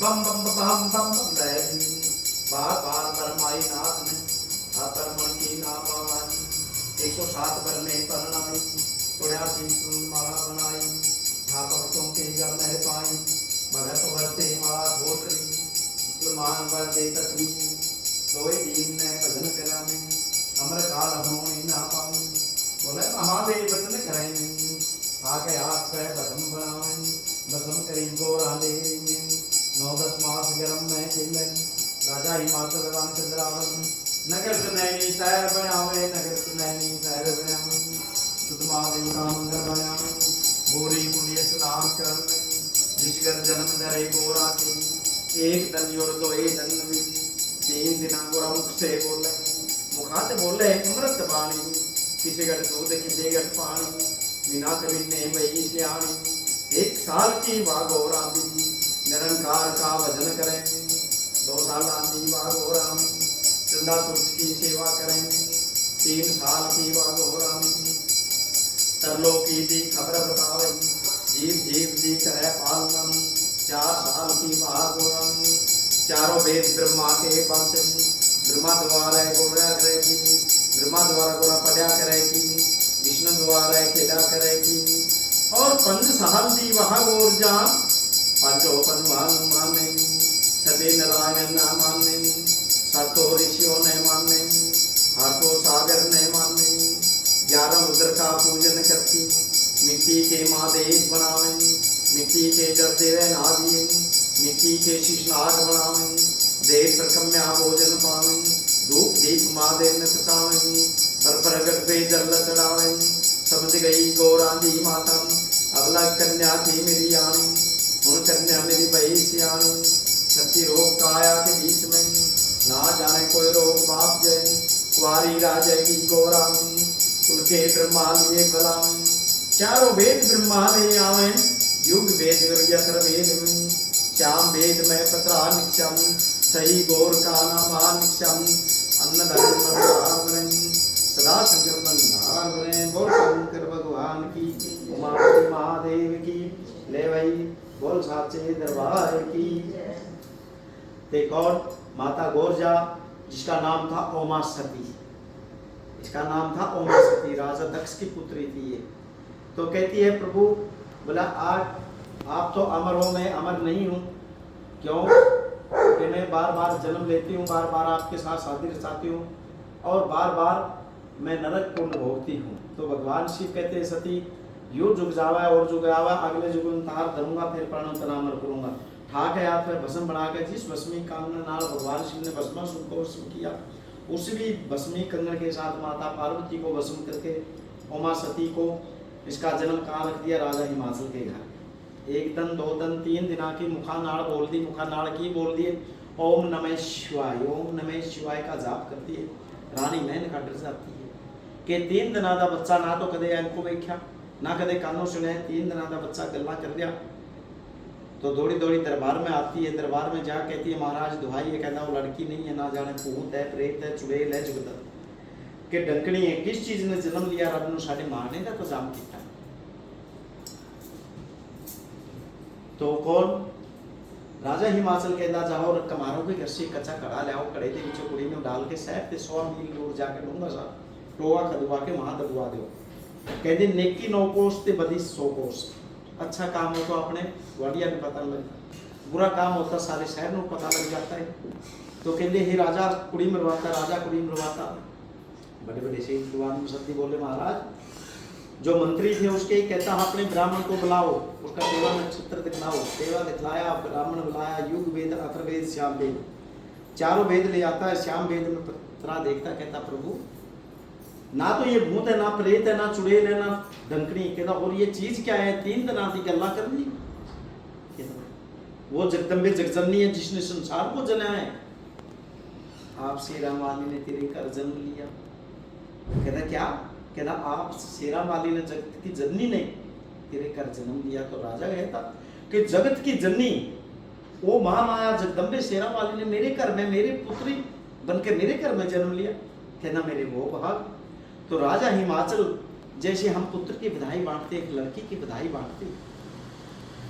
बम बम बम बम बम रहे बार बार बरमाई नाथ ने परमण की नाम आवाई 107 बर में परनाई 83 माला बनाई था भक्तों के जब मह पाई भगत भरते माला घोटरी मुसलमान वर दे तस्वीर लोए दीन ने भजन करा में अमर काल हो ना पाऊं बोले महादेव वचन करें आके हाथ पे भस्म बनावें भस्म करी गोरा ले 9-10 मास गरम में खिलन राजा हिमाचल रामचंद्र रावण नगर सुनैनी शहर बनावे नगर सुनैनी शहर बनावे शुद्ध महादेव का मंदिर बनावे गोरी पुण्य स्नान कर जिसकर जन्म धरे गोरा के एक दन और दो एक दन में 3 दिन गोरा मुख से बोले मुखाते बोले अमृत वाणी किसी गढ़ दूध किसी गढ़ पानी बिना कभी वही सियाणी 1 साल की बागोरा भी निरंकार का भजन करें 2 साल आंधी बागोरा में चंदा तुलसी की सेवा करें 3 साल की बागोरा में तरलो की दी खबर बतावे जीव जीव दी करे पालनम 4 साल की बागोरा में चारों वेद ब्रह्मा के पास ब्रह्मा द्वारा गोरा करेगी ब्रह्मा द्वारा गोरा पढ़ा करेगी विष्णु द्वारा खेला करेगी और 5 साल दी वहाँ गोर जा पंचो पनवान माने सभी नारायण न माने सातों ऋषियों ने माने 8 सागर ने माने 11 रुद्र का पूजन करती मिट्टी के महादेव बनावे मिट्टी के जड़ते नहा दिए मिट्टी के शीशनाग बनावे देव प्रकम्या भोजन पावे धूप दीप महादेव ने सचावे पर प्रगट पे जल चढ़ावे समझ गई गौरा दी माता अबला कन्या थी मेरी आनी उन कन्या मेरी बही सियानी 36 रोग काया के बीच में ना जाने कोई रोग बाप जय कुआरी राजा की गौरा में कुल के ब्रह्मा लिए बला में चारों वेद ब्रह्मा ले आवे युग वेद यत्र वेद में श्याम वेद में पत्रा निक्षम सही गौर का नाम निक्षम अन्न धर्म सदा शंकर बंधार बोल शंकर भगवान की उमापति महादेव की ले भाई बोल साचे दरबार की। एक और माता गोरजा जिसका नाम था ओमा सती इसका नाम था ओमा सती राजा दक्ष की पुत्री थी ये। तो कहती है प्रभु बोला आज आप तो अमर हो मैं अमर नहीं हूँ क्यों कि मैं बार बार जन्म लेती हूँ बार बार आपके साथ शादी रचाती हूँ और बार बार मैं नरक कुंड भोगती हूँ। तो भगवान शिव कहते हैं सती यो जुग जावा और जुग आवा अगले जुग में तार धरूंगा फिर प्राणों का नाम करूंगा ठाक है हाथ में भस्म बना के जिस भस्मी कांगन नाल भगवान शिव ने भस्मासुर को भस्म किया उस भी भस्मी कंगन के साथ माता पार्वती को भस्म करके उमा सती को इसका जन्म कहाँ रख दिया राजा हिमाचल के घर। 1 दिन 2 दिन 3 दिना की मुखानाड़ बोल दी मुखानाड़ की बोल दिए ओम नमः शिवाय का जाप करती है रानी मैन का डर जाती है कि 3 दिना का बच्चा ना तो कदे इनको वेख्या ना कदे कानों सुने 3 दिना का बच्चा गल्ला कर दिया। तो दौड़ी दौड़ी दरबार में आती है दरबार में जा कहती है महाराज दुहाई है कहता वो लड़की नहीं है ना जाने भूत है प्रेत है चुड़ैल है जुगदर के डंकनी है किस चीज ने जन्म लिया रब ने साढ़े मारने का तो जाम किया। तो कौन राजा हिमाचल कहता जाओ कमारों के घर से कच्चा कड़ा ले आओ कड़े के नीचे कुड़ी में डाल के शहर से 100 मील दूर जाके डूंगा सा टोआ खदवा के वहां दबवा दो कहते नेकी 9 कोस ते बदी 100 कोस। अच्छा काम हो तो अपने वाड़िया में पता लगता बुरा काम होता सारे शहर में पता लग जाता है। तो कहते ही राजा कुड़ी मरवाता राजा कुड़ी मरवाता बड़े बड़े से दुआन सती बोले महाराज जो मंत्री थे उसके कहता अपने ब्राह्मण को बुलाओ उसका सेवा नक्षत्र दिखलाओ सेवा दिखलाया ब्राह्मण बुलाया युग वेद अथर्ववेद श्याम वेद चारों वेद ले आता है श्याम वेद में पत्रा देखता कहता प्रभु ना तो ये भूत है ना प्रेत है ना चुड़ैल है ना डंकनी कहता और ये चीज क्या है 3 दिन आती गल्ला कर ली वो जगदम्बे जगजननी है जिसने संसार को जनाया है आप शेरा वाली ने तेरे घर जन्म लिया। कहता क्या कहता आप शेरा वाली ने जगत की जननी ने तेरे घर जन्म लिया। तो राजा कहता कि जगत की जननी वो महामाया जगदम्बे शेरा वाली ने मेरे घर में मेरी पुत्री बनके मेरे घर में जन्म लिया। कहना मेरे वो भाग। तो राजा हिमाचल जैसे हम पुत्र की बधाई बांटते एक लड़की की बधाई बांटते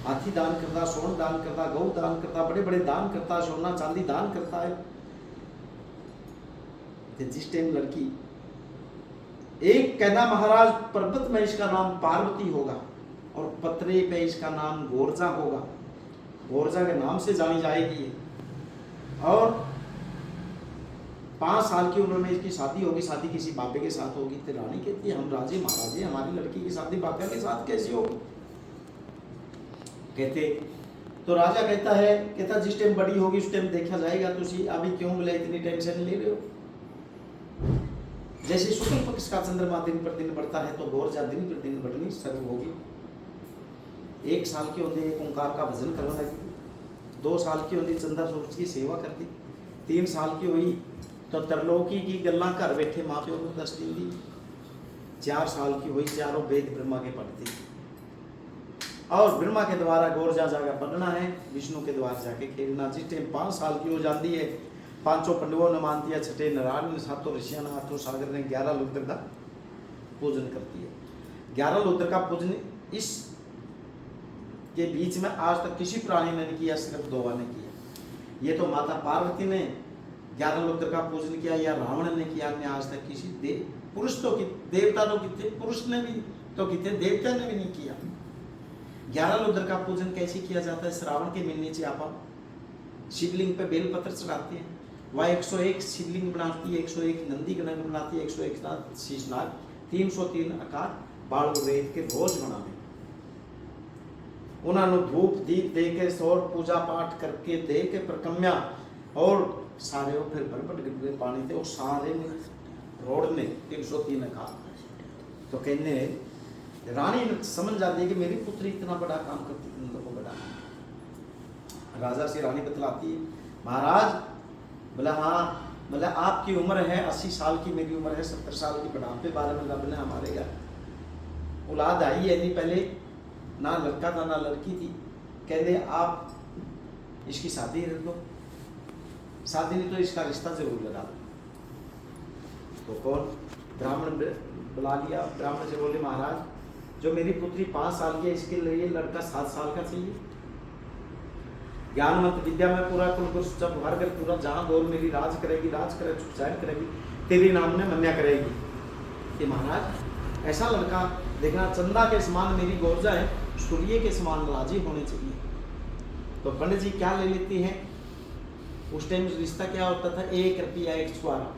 हाथी दान करता, सोन दान करता, गौ दान करता, बड़े बड़े दान करता, सोना चांदी दान करता है। तो जिस टाइम लड़की एक कहना महाराज पर्वत में इसका नाम पार्वती होगा और पत्रे पे इसका नाम गोरजा होगा, गोरजा के नाम से जानी जाएगी। और 5 साल की उम्र में इसकी शादी होगी, शादी किसी बाबे के साथ होगी। तो रानी कहती है हम राजे महाराजे, हमारी लड़की की शादी बाबे के साथ कैसी होगी? कहते तो राजा कहता जिस टाइम बड़ी होगी उस टाइम देखा जाएगा, तुसी अभी क्यों बोले इतनी टेंशन ले रहे हो? जैसे शुक्ल पक्ष का चंद्रमा दिन पर दिन बढ़ता है तो गोरजा दिन पर दिन बढ़नी शुरू होगी। 1 साल की होती एक ओंकार का भजन करने लगी, 2 साल की होती चंदा सूरज की सेवा करती, 3 साल की हुई तो तरलोकी की गल्ला घर बैठे माँ प्यो को दस दी, 4 साल की हुई चारों वेद ब्रह्मा के पढ़ती और ब्रह्मा के द्वारा गोरजा जाकर पढ़ना है, विष्णु के द्वारा जाके खेलना। जिस टाइम 5 साल की हो जाती है, 5 पंडवों ने मानती है, 6 नारायण, 7 ऋषियों ने, 8 सागर ने, 11 रुद्र का पूजन करती है। 11 रुद्र का पूजन इस के बीच में आज तक किसी प्राणी ने नहीं किया, सिर्फ 2 ने किया। ये तो माता पार्वती ने 11 रुद्र का पूजन किया या रावण ने किया, ने आज तक किसी पुरुष तो देवता तो कितने, पुरुष ने भी तो कितने, देवता ने भी नहीं किया। 11 रुद्र का पूजन कैसे किया जाता है? श्रावण के महीने से आप शिवलिंग पे बेलपत्र चढ़ाते हैं, वह 101 शिवलिंग बनाती है, 101 नंदी गणन बनाती है, 101 शीशनाग, 303 आकार बाल वेद के रोज बनाने। उन्होंने धूप दीप दे के सौर पूजा पाठ करके दे के प्रकम्या और सारे फिर भरभट गिर पानी थे और सारे रोड ने 303 आकार। तो कहने रानी समझ जाती है कि मेरी पुत्री इतना बड़ा काम करती है, तुम लोगों बड़ा। राजा से रानी बतलाती है, महाराज बोला हाँ, बोला आपकी उम्र है 80 साल की, मेरी उम्र है 70 साल की, बुढ़ापे बारे में रब ने हमारे घर औलाद आई है नहीं, पहले ना लड़का था ना लड़की थी। कहते आप इसकी शादी रख दो, शादी नहीं तो इसका रिश्ता जरूर लगा दो। तो कौन? ब्राह्मण बुला लिया, ब्राह्मण से बोले महाराज जो मेरी पुत्री 5 साल की है, इसके लिए लड़का 7 साल का चाहिए। ज्ञानवंत विद्या में पूरा कुल जब भर कर पूरा जहां दौर मेरी राज करेगी, राज करे चुपचाप करेगी, तेरी नाम ने मन्या करेगी। कि महाराज ऐसा लड़का देखना, चंदा के समान मेरी गोरजा है, सूर्य के समान राजी होने चाहिए। तो पंडित जी क्या ले लेती हैं? उस टाइम रिश्ता क्या होता था? 1 रुपया 1 छुआरा,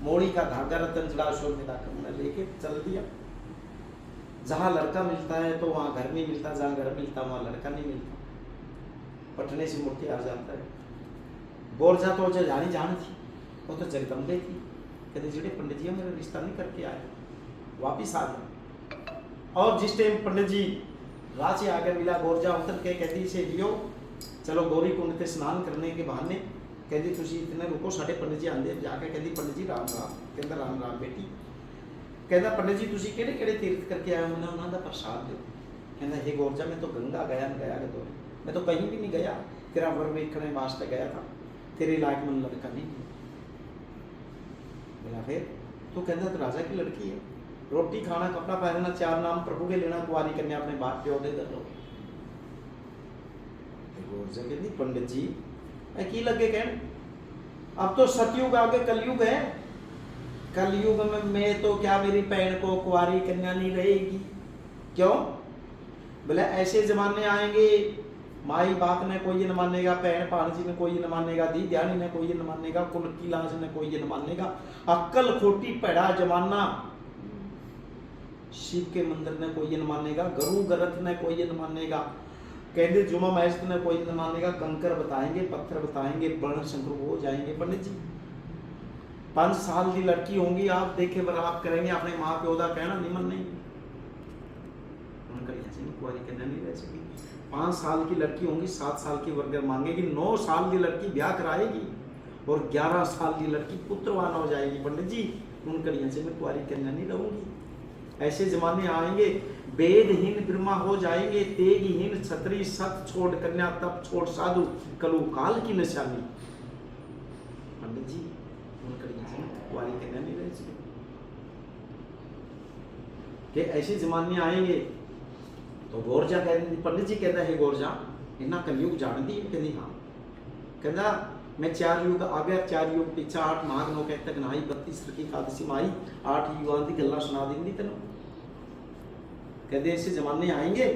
मोड़ी का धागा रतन जड़ा शोर मिलाकर लेके चल दिया। जहाँ लड़का मिलता है तो वहाँ घर नहीं मिलता, जहाँ घर मिलता वहाँ लड़का नहीं मिलता, पटने से मुट्ठी आ जाता है। गोरजा तो जो जानी जान थी वो तो जगदम्बे थी। कहते जेड़े पंडित जी मेरा रिश्ता नहीं करके आए, वापिस आ गए। और जिस टाइम पंडित जी रात से आकर मिला, गोरजा उतर के कहती से लियो चलो गौरी कुंड के स्नान करने के बहाने। कहती तुझी इतने रुको, साढ़े पंडित जी आंदे जाके कहती पंडित जी राम राम। कहता राम राम बेटी। कहता पंडित जी तुझी केड़े केड़े तीर्थ करके आए हो? मैंने उन्होंने प्रसाद दो। कहता हे गोरजा मैं तो गंगा गया के तो मैं तो कहीं भी नहीं गया, तेरा वर वेखने वास्ते गया था, तेरे लायक मन लड़का नहीं। बोला फिर तो कहता तो राजा की लड़की है, रोटी खाना कपड़ा पहनना 4 नाम प्रभु के लेना, कुआरी करने अपने बाप प्यो दे दो। गोरजा कहती पंडित जी की लगे कहने, अब तो सतयुग आगे कलयुग है, कलयुग में मैं तो क्या मेरी बहन को कुआरी कन्या नहीं रहेगी? क्यों? बोले ऐसे जमाने आएंगे, माई बाप ने कोई न मानेगा, बहन भाणजी ने कोई न मानेगा, दी ध्यानी ने कोई न मानेगा, कुल की लाज ने कोई न मानेगा, अक्कल खोटी पैड़ा जमाना, शिव के मंदिर ने कोई न मानेगा, गुरु ग्रंथ ने कोई न मानेगा, कहते जुमा महस्त ने कोई न मानेगा, कंकर बताएंगे, पत्थर बताएंगे, वर्ण शंकर हो जाएंगे। पंडित जी 5 साल की लड़की होंगी, आप देखे बराबर करेंगे, अपने माँ प्यो का कहना निमन नहीं, कुआरी कन्या नहीं रह सकेगी। 5 साल की लड़की होंगी, 7 साल की वर्गर मांगेगी, 9 साल की लड़की ब्याह कराएगी और 11 साल की लड़की पुत्रवान हो जाएगी। पंडित जी उन कड़ियों से मैं कुआरी कन्या नहीं रहूंगी। ऐसे जमाने आएंगे, वेदहीन ब्रह्मा हो जाएंगे, तेगहीन छत्री, सत छोड़ कन्या, तप छोड़ साधु, कलु काल की निशानी। पंडित जी उन कड़ियों से कुआरी कन्या नहीं रह सकेगी। कि ऐसे जमाने आएंगे तो गौरजा कहती, पंडित जी कहता है गौरजा इन्ना कलयुग जानती है? कहती हाँ। कहता मैं 4 युग आ गया, 4 युग पीछा 8 माघ 9 कह तक नहाई 32 की एकादशी माई 8 युगां की गल्लां सुना देंगी तेनों। कहते ऐसे जमाने आएंगे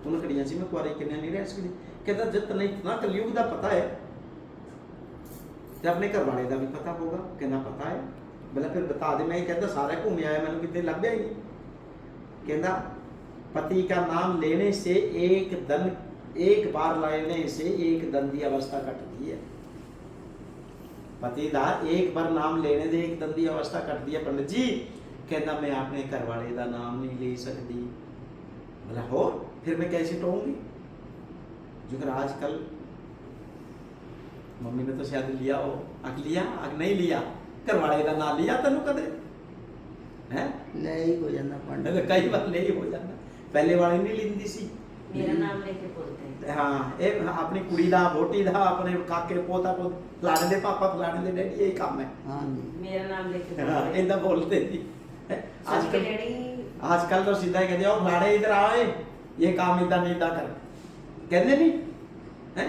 उन घड़ियां से मैं कुआरी कन्या नहीं रह सकती। कहता जब तने इतना कलयुग का पता है तो अपने घर वाले का भी पता होगा? कहना पता है। बोला फिर बता दे। मैं कहता सारा घूम आया, मैंने कितने लभ्या ही नहीं। कहना पति का नाम लेने से एक बार लेने से एक दन की अवस्था घटती है। पति का एक बार नाम लेने से एक दन की अवस्था घटती है पंडित जी। कहना मैं अपने घर वाले का नाम नहीं ले सकती। बोला हो फिर मैं कैसे टोऊंगी? जो आजकल मम्मी ने तो शायद लिया हो, अग नहीं लिया, घर वाले का नाम लिया तेन कदे है? नहीं हो जाना पंडित, कई बार नहीं हो जाना। पहले वाले नहीं लिंदी सी, मेरा नाम लेके बोलते हैं। हाँ ये अपनी कुड़ी दा वोटी दा अपने काके पोता को फलाने दे पापा फलाने दे डैडी यही काम है। हाँ मेरा नाम लेके हाँ इतना बोलते थी। आजकल आजकल तो सीधा ही कहते हो फलाने इधर आओ ये काम इतना नहीं इतना कर, कहते नहीं है?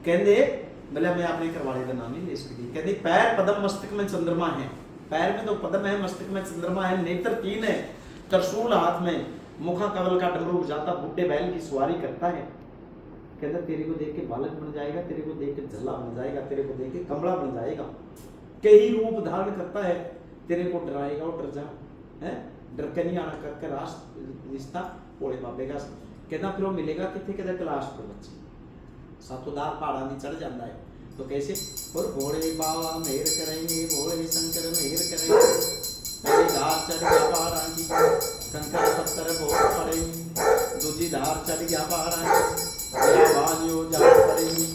कहते बोले मैं अपने घर वाले का नाम नहीं ले सकती। कहते पैर पद्म मस्तक में चंद्रमा है, पैर में तो पद्म है मस्तक में चंद्रमा है, नेत्र 3 है, त्रिशूल हाथ में, मुखा कवल का डमरू जाता बुड्ढे बैल की सवारी करता है। कहता तेरे को देख के बालक बन जाएगा, तेरे को देख के झल्ला बन जाएगा, तेरे को देख के कमला बन जाएगा, कई रूप धारण करता है, तेरे को डराएगा और डर जा है, डर के नहीं आना करके रिश्ता भोले बाबे का। कहता फिर वो मिलेगा कितने? कहता कैलाश पर बच्चे सातोदार पहाड़ा नहीं चढ़ जाता है। तो कैसे? और भोले बाबा मेहर करेंगे, भोले शंकर मेहर करेंगे, पहले धार चढ़ गया पहाड़ा की, कंकर पत्थर बहुत पड़ेंगे, दूसरी धार चढ़ गया पहाड़ा की, बानियो जा पड़ेंगी,